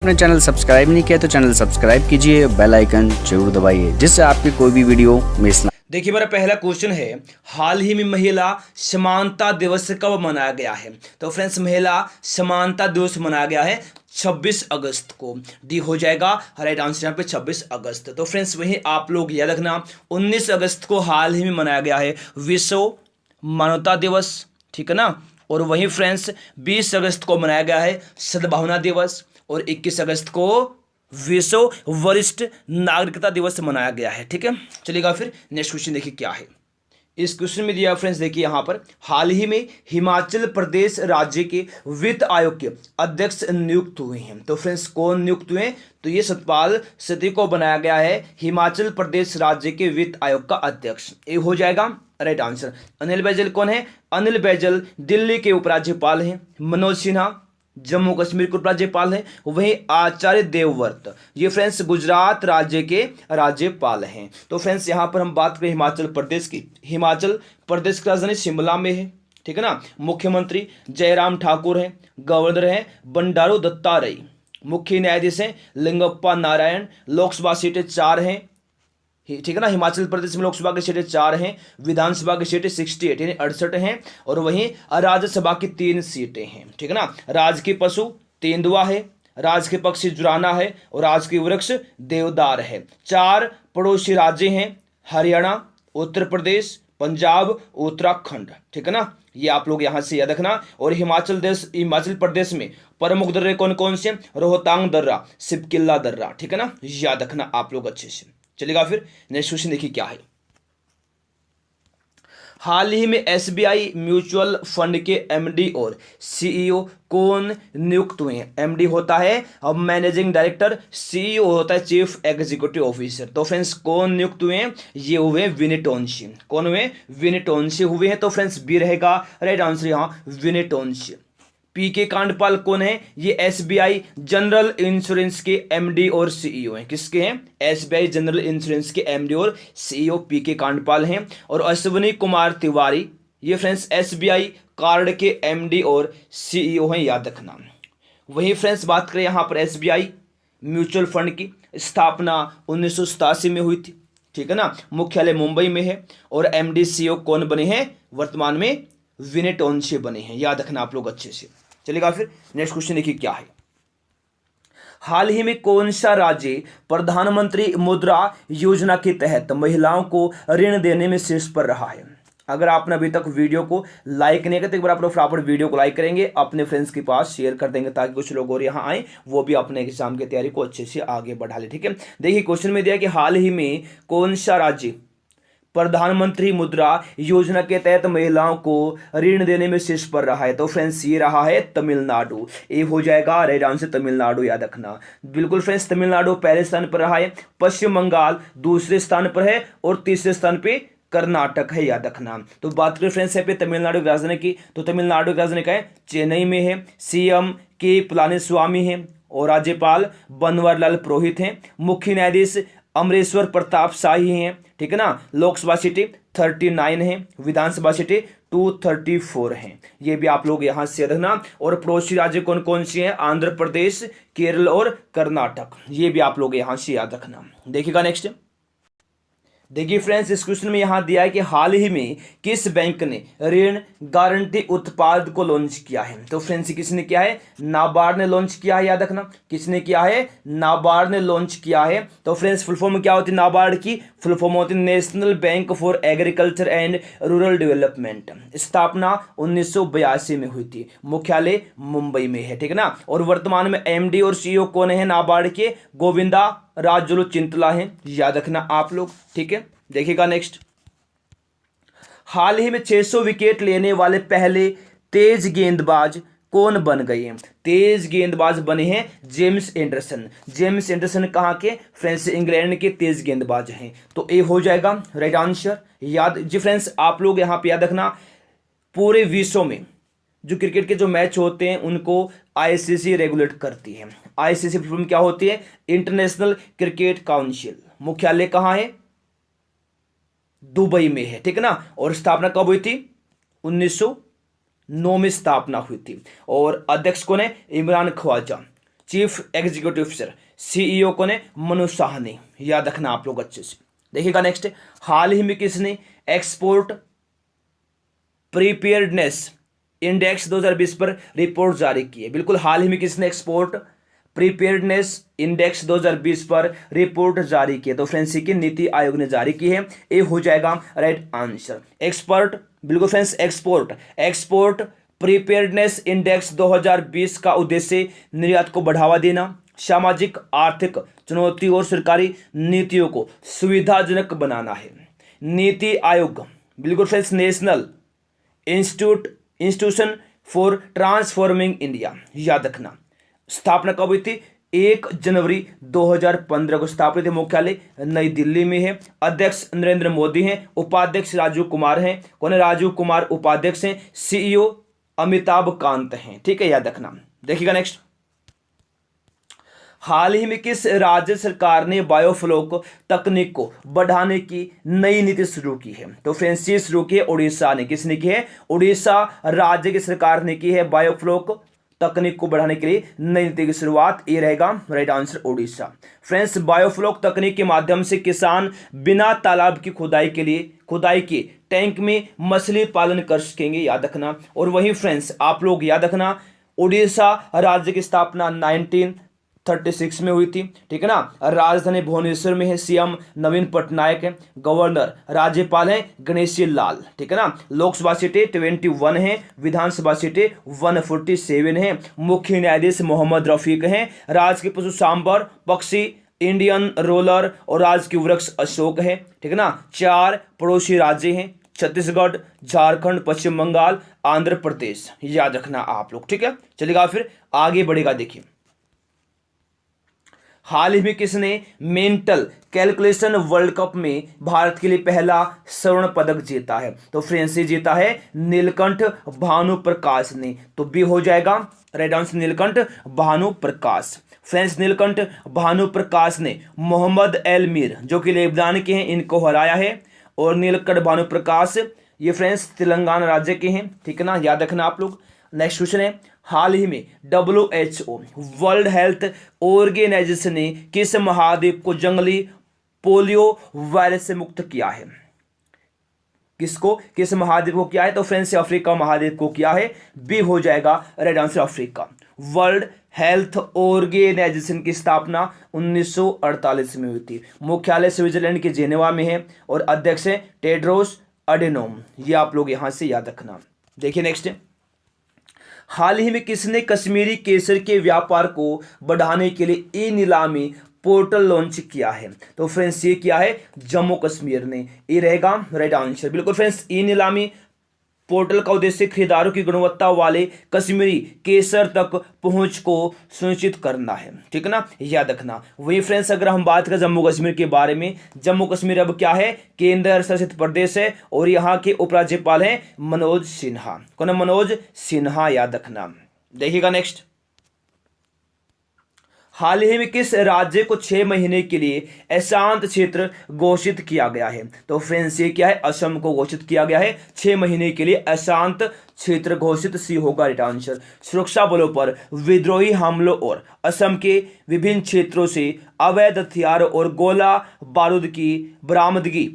अपने channel subscribe नहीं किया तो चैनल सब्सक्राइब कीजिए, बेल आइकन जरूर दबाइए जिससे आपकी कोई भी वीडियो मिस ना। देखिए मेरा पहला क्वेश्चन है, हाल ही में महिला समानता दिवस कब मनाया गया है? तो फ्रेंड्स महिला समानता दिवस मनाया गया है 26 अगस्त को। डी हो जाएगा राइट आंसर यहाँ पे 26 अगस्त। तो फ्रेंड्स वहीं आप लोग याद रखना 19 अगस्त को हाल ही में मनाया गया है विश्व मानवता दिवस, ठीक है ना। और वहीं फ्रेंड्स 20 अगस्त को मनाया गया है सद्भावना दिवस और 21 अगस्त को विश्व वरिष्ठ नागरिकता दिवस मनाया गया है, ठीक है। चलिएगा फिर नेक्स्ट क्वेश्चन देखिए क्या है। इस क्वेश्चन में दिया फ्रेंड्स, देखिए यहाँ पर हाल ही में हिमाचल प्रदेश राज्य के वित्त आयोग के अध्यक्ष नियुक्त हुए हैं। तो फ्रेंड्स कौन नियुक्त हुए? तो ये सतपाल सत्ती को बनाया गया है हिमाचल प्रदेश राज्य के वित्त आयोग का अध्यक्ष। ये हो जाएगा राइट आंसर। अनिल बैजल कौन है? अनिल बैजल दिल्ली के उपराज्यपाल हैं। मनोज सिन्हा जम्मू कश्मीर के उपराज्यपाल हैं। वहीं आचार्य देवव्रत ये फ्रेंड्स गुजरात राज्य के राज्यपाल हैं। तो फ्रेंड्स यहाँ पर हम बात करें हिमाचल प्रदेश की, हिमाचल प्रदेश की राजधानी शिमला में है, ठीक है ना। मुख्यमंत्री जयराम ठाकुर हैं, गवर्नर हैं बंडारू दत्तात्रेय, मुख्य न्यायाधीश हैं लिंगप्पा नारायण। लोकसभा सीटें 4 हैं, ठीक है ना। हिमाचल प्रदेश में लोकसभा की सीटें 4 हैं, विधानसभा की सीटें 68 यानी 68 हैं, और वहीं राज्यसभा की 3 सीटें हैं, ठीक है ना। राज के पशु तेंदुआ है, राज के पक्षी जुराना है और राज के वृक्ष देवदार है। 4 पड़ोसी राज्य हैं हरियाणा, उत्तर प्रदेश, पंजाब, उत्तराखंड, ठीक है ना। ये आप लोग यहां से याद रखना। और हिमाचल प्रदेश में प्रमुख दर्रे कौन कौन से? रोहतांग दर्रा, सिपकिल्ला दर्रा, ठीक है ना, याद रखना आप लोग अच्छे से। चलिएगा फिर नेक्स्ट क्वेश्चन देखिए क्या है। हाल ही में एसबीआई म्यूचुअल फंड के एमडी और सीईओ कौन नियुक्त हुए हैं? एमडी होता है अब मैनेजिंग डायरेक्टर, सीईओ होता है चीफ एग्जीक्यूटिव ऑफिसर। तो फ्रेंड्स कौन नियुक्त हुए हैं? ये हुए विनीत टोन्सी। कौन हुए? विनीत टोन्सी हुए हैं। तो फ्रेंड्स बी रहेगा राइट आंसर यहाँ विनीत टोन्सी। पीके कांडपाल कौन है? ये एसबीआई जनरल इंश्योरेंस के एमडी और सीईओ हैं। किसके हैं? एसबीआई जनरल इंश्योरेंस के एमडी और सीईओ पीके कांडपाल हैं। और अश्विनी कुमार तिवारी ये फ्रेंड्स एसबीआई कार्ड के एमडी और सीईओ हैं, याद रखना। वही फ्रेंड्स बात करें यहाँ पर एसबीआई म्यूचुअल फंड की स्थापना 1987 में हुई थी, ठीक है ना। मुख्यालय मुंबई में है और एमडी सीईओ कौन बने हैं? वर्तमान में विनीत टोन्सी बने हैं, याद रखना आप लोग अच्छे से। चलिएगा फिर नेक्स्ट क्वेश्चन देखिए क्या है। हाल ही में कौन सा राज्य प्रधानमंत्री मुद्रा योजना के तहत महिलाओं को ऋण देने में शीर्ष पर रहा है? अगर आपने अभी तक वीडियो को लाइक नहीं किया तो एक बार आप लोग फटाफट वीडियो को लाइक करेंगे, अपने फ्रेंड्स के पास शेयर कर देंगे ताकि कुछ लोग और यहाँ आए वो भी अपने एग्जाम की तैयारी को अच्छे से आगे बढ़ा ले, ठीक है। देखिए क्वेश्चन में दिया कि हाल ही में कौन सा राज्य प्रधानमंत्री मुद्रा योजना के तहत महिलाओं को ऋण देने में शीर्ष पर रहा है? तो फ्रेंड्स ये रहा है तमिलनाडु। ये हो जाएगा राइट आंसर तमिलनाडु, याद रखना। बिल्कुल फ्रेंड्स तमिलनाडु पहले स्थान पर रहा है, पश्चिम बंगाल दूसरे स्थान पर है और तीसरे स्थान पे कर्नाटक है, याद रखना। तो बात करें फ्रेंड्स यहाँ पे तमिलनाडु की राजधानी की, तो तमिलनाडु की राजधानी क्या है? चेन्नई में है। सीएम के पलानीस्वामी है और राज्यपाल बनवारीलाल पुरोहित हैं। मुख्य न्यायाधीश अमरेश्वर प्रताप शाही हैं, ठीक है ना। लोकसभा सीटें 39 हैं, विधानसभा सीटें 234 हैं। ये भी आप लोग यहां से रखना। और पड़ोसी राज्य कौन कौन से हैं? आंध्र प्रदेश, केरल और कर्नाटक। ये भी आप लोग यहां से याद रखना। देखिएगा नेक्स्ट। देखिए फ्रेंड्स इस क्वेश्चन में यहां दिया है कि हाल ही में किस बैंक ने ऋण गारंटी उत्पाद को लॉन्च किया है? तो फ्रेंड्स किसने किया है? नाबार्ड ने लॉन्च किया है, याद रखना। किसने किया है? नाबार्ड ने लॉन्च किया है। तो फ्रेंड्स फुल फॉर्म क्या होती है नाबार्ड की? फुल फॉर्म होती है national bank for agriculture and rural development. स्थापना 1982 में हुई थी, मुख्यालय मुंबई में है, ठीक है ना। और वर्तमान में एमडी और सीईओ कौन है नाबार्ड के? गोविंदा राजुलु चिंतला हैं, याद रखना आप लोग, ठीक है। देखिएगा नेक्स्ट। हाल ही में 600 विकेट लेने वाले पहले तेज गेंदबाज कौन बन गए हैं? तेज गेंदबाज बने हैं जेम्स एंडरसन। जेम्स एंडरसन कहाँ के? फ्रेंड्स इंग्लैंड के तेज गेंदबाज हैं। तो ये हो जाएगा राइट आंसर, याद जी फ्रेंड्स आप लोग यहाँ पे याद रखना। पूरे विश्व में जो क्रिकेट के जो मैच होते हैं उनको आईसीसी रेगुलेट करती है। आईसीसी फुल फॉर्म क्या होती है? International cricket council. मुख्यालय कहाँ है? दुबई में है, ठीक है ना। और स्थापना कब हुई थी? 1909 में स्थापना हुई थी। और अध्यक्ष कौन है? Imran Khawaja. Chief executive officer. CEO कौन है? मनु साहनी, याद रखना आप लोग अच्छे से। देखिएगा नेक्स्ट, हाल ही में किसने एक्सपोर्ट प्रीपेयर्डनेस इंडेक्स 2020 पर रिपोर्ट जारी की है? बिल्कुल हाल ही में किसने एक्सपोर्ट प्रीपेयर्डनेस इंडेक्स 2020 पर रिपोर्ट जारी की है? तो फ्रेंड्स की नीति आयोग ने जारी की है, ये हो जाएगा राइट आंसर। एक्सपर्ट, बिल्कुल फ्रेंड्स, एक्सपोर्ट प्रीपेयर्डनेस इंडेक्स 2020 का उद्देश्य निर्यात को बढ़ावा देना, सामाजिक आर्थिक चुनौती और सरकारी नीतियों को सुविधाजनक बनाना है। नीति आयोग, बिल्कुल friends, national institution for transforming India, याद रखना। स्थापना कब हुई थी? 1 जनवरी 2015 को स्थापित है। मुख्यालय नई दिल्ली में है। अध्यक्ष नरेंद्र मोदी हैं, उपाध्यक्ष राजीव कुमार हैं। कौन है? राजीव कुमार उपाध्यक्ष हैं। सीईओ अमिताभ कांत हैं, ठीक है, याद रखना। देखिएगा नेक्स्ट, हाल ही में किस राज्य सरकार ने बायोफ्लोक तकनीक को बढ़ाने की नई नीति शुरू की है? तो फ्रेंड्स ये शुरू की है उड़ीसा ने। किसने की है? उड़ीसा राज्य की सरकार ने की है बायोफ्लोक तकनीक को बढ़ाने के लिए नई नीति की शुरुआत। ये रहेगा right answer Orissa. Friends, biofloc तकनीक के माध्यम से किसान बिना तालाब की खुदाई के टैंक में मछली पालन कर सकेंगे, याद रखना। और वही फ्रेंड्स आप लोग याद रखना, उड़ीसा राज्य की स्थापना 1936 में हुई थी, ठीक है ना। राजधानी भुवनेश्वर में है। सीएम नवीन पटनायक है। गवर्नर राज्यपाल है गणेशी लाल, ठीक है ना। लोकसभा सीटें 21 है, विधानसभा सीटें 147 है। मुख्य न्यायाधीश मोहम्मद रफीक हैं। राज के पशु सांबर, पक्षी इंडियन रोलर और राज की वृक्ष अशोक है, ठीक है ना। 4 पड़ोसी राज्य हैं, छत्तीसगढ़, झारखंड, पश्चिम बंगाल, आंध्र प्रदेश, याद रखना आप लोग, ठीक है। चलिएगा फिर आगे बढ़ेगा। देखिए, हाल ही में किसने मेंटल कैलकुलेशन वर्ल्ड कप में भारत के लिए पहला स्वर्ण पदक जीता है? तो फ्रेंड्स ये जीता है नीलकंठ भानु प्रकाश ने। तो बी हो जाएगा राइट आंसर, नीलकंठ भानु प्रकाश। फ्रेंड्स, नीलकंठ भानु प्रकाश ने मोहम्मद एल मीर जो कि लेबनान के हैं, इनको हराया है। और नीलकंठ भानु प्रकाश ये फ्रेंड्स तेलंगाना राज्य के हैं, ठीक है ना, याद रखना आप लोग। नेक्स्ट क्वेश्चन है, हाल ही में WHO वर्ल्ड हेल्थ ऑर्गेनाइजेशन ने किस महाद्वीप को जंगली पोलियो वायरस से मुक्त किया है? किस महाद्वीप को किया है? तो फ्रेंड्स अफ्रीका महाद्वीप को किया है। बी हो जाएगा right answer Africa. World Health Organization की स्थापना 1948 में हुई थी। मुख्यालय स्विट्जरलैंड के जेनेवा में है और अध्यक्ष है टेड्रोस अडेनोम, ये आप लोग यहां से याद रखना। देखिए नेक्स्ट, हाल ही में किसने कश्मीरी केसर के व्यापार को बढ़ाने के लिए ई नीलामी पोर्टल लॉन्च किया है? तो फ्रेंड्स ये किया है जम्मू कश्मीर ने, ये रहेगा राइट आंसर। बिल्कुल फ्रेंड्स, ई नीलामी पोर्टल का उद्देश्य खरीदारों की गुणवत्ता वाले कश्मीरी केसर तक पहुंच को सुनिश्चित करना है, ठीक है ना, याद रखना। वही फ्रेंड्स अगर हम बात करें जम्मू कश्मीर के बारे में, जम्मू कश्मीर अब क्या है? केंद्र शासित प्रदेश है और यहाँ के उपराज्यपाल हैं मनोज सिन्हा। कौन है? मनोज सिन्हा, याद रखना। देखिएगा नेक्स्ट, हाल ही में किस राज्य को 6 महीने के लिए अशांत क्षेत्र घोषित किया गया है? तो फ्रेंड्स ये क्या है? असम को घोषित किया गया है 6 महीने के लिए अशांत क्षेत्र घोषित। सी होगा राइट आंसर। सुरक्षा बलों पर विद्रोही हमलों और असम के विभिन्न क्षेत्रों से अवैध हथियार और गोला बारूद की बरामदगी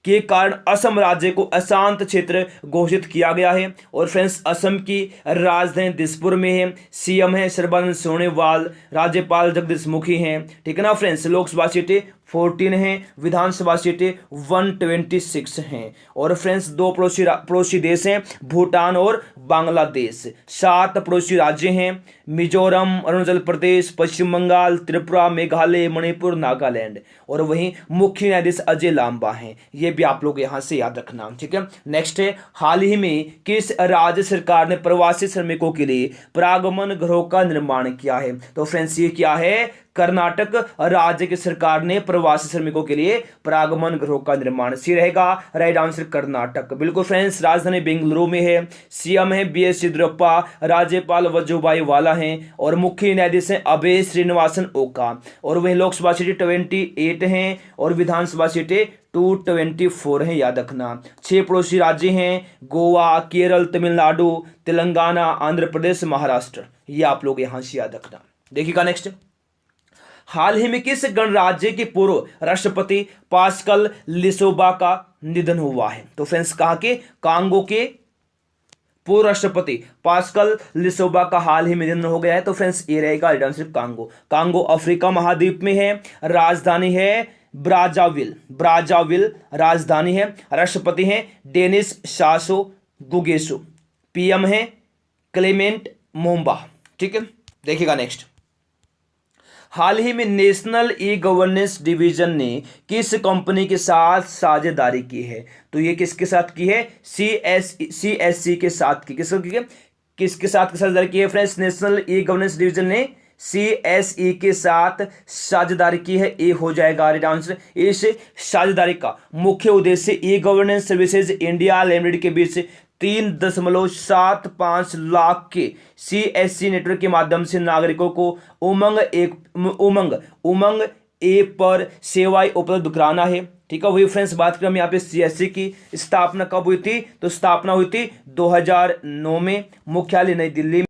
के कारण असम राज्य को अशांत क्षेत्र घोषित किया गया है। और फ्रेंड्स असम की राजधानी दिसपुर में है। सीएम है सर्बानंद सोनोवाल, राज्यपाल जगदीश मुखी हैं, ठीक है ना फ्रेंड्स। लोकसभा सीटें 14 हैं, विधानसभा सीटें 126 हैं। और फ्रेंड्स 2 पड़ोसी देश हैं, भूटान और बांग्लादेश। 7 पड़ोसी राज्य हैं, मिजोरम, अरुणाचल प्रदेश, पश्चिम बंगाल, त्रिपुरा, मेघालय, मणिपुर, नागालैंड। और वहीं मुख्य न्यायाधीश अजय लांबा हैं, ये भी आप लोग यहां से याद रखना, ठीक है। नेक्स्ट है, हाल ही में किस राज्य सरकार ने प्रवासी श्रमिकों के लिए परागमन गृहों का निर्माण किया है? तो फ्रेंड्स ये क्या है? कर्नाटक राज्य की सरकार ने प्रवासी श्रमिकों के लिए परागमन गृहों का निर्माण। सी रहेगा राइट आंसर कर्नाटक। बिल्कुल फ्रेंड्स, राजधानी बेंगलुरु में है। सीएम है BS येदियुरप्पा, राज्यपाल वजुभाई वाला हैं और मुख्य न्यायाधीश हैं अभय श्रीनिवासन ओका। और वहीं लोकसभा सीटें 28 हैं और विधानसभा सीटें 224 हैं, याद रखना। 6 पड़ोसी राज्य हैं, गोवा, केरल, तमिलनाडु, तेलंगाना, आंध्र प्रदेश, महाराष्ट्र। ये आप लोग यहां से याद रखना। देखिएगा नेक्स्ट, हाल ही में किस गणराज्य के पूर्व राष्ट्रपति पास्कल लिसोबा का निधन हुआ है? तो फ्रेंड्स कहाँ के? कांगो के पूर्व राष्ट्रपति पास्कल लिसोबा का हाल ही में निधन हो गया है। तो फ्रेंड्स ये रहेगा right answer Congo. Congo Africa महाद्वीप में है, राजधानी है ब्राजाविल, ब्राजाविल राजधानी है, राष्ट्रपति हैं डेनिस सासो गुगेसो, पीएम है क्लेमेंट मोम्बा। ठीक है, देखिएगा नेक्स्ट, हाल ही में नेशनल ई गवर्नेंस डिवीजन ने किस कंपनी के साथ साझेदारी की है? तो ये किसके साथ की है? सीएससी के साथ की। किसके साथ साझेदारी की है friends? National e governance division ने सीएसई के साथ साझेदारी की है। ए हो जाएगा राइट आंसर। इस साझेदारी का मुख्य उद्देश्य e governance services India limited के बीच 3.75 लाख के सीएससी नेटवर्क के माध्यम से नागरिकों को उमंग ए पर सेवाएं उपलब्ध कराना है। ठीक है, वही फ्रेंड्स बात करें हम यहाँ पे सीएससी की स्थापना कब हुई थी? तो स्थापना हुई थी 2009 में, मुख्यालय नई दिल्ली में।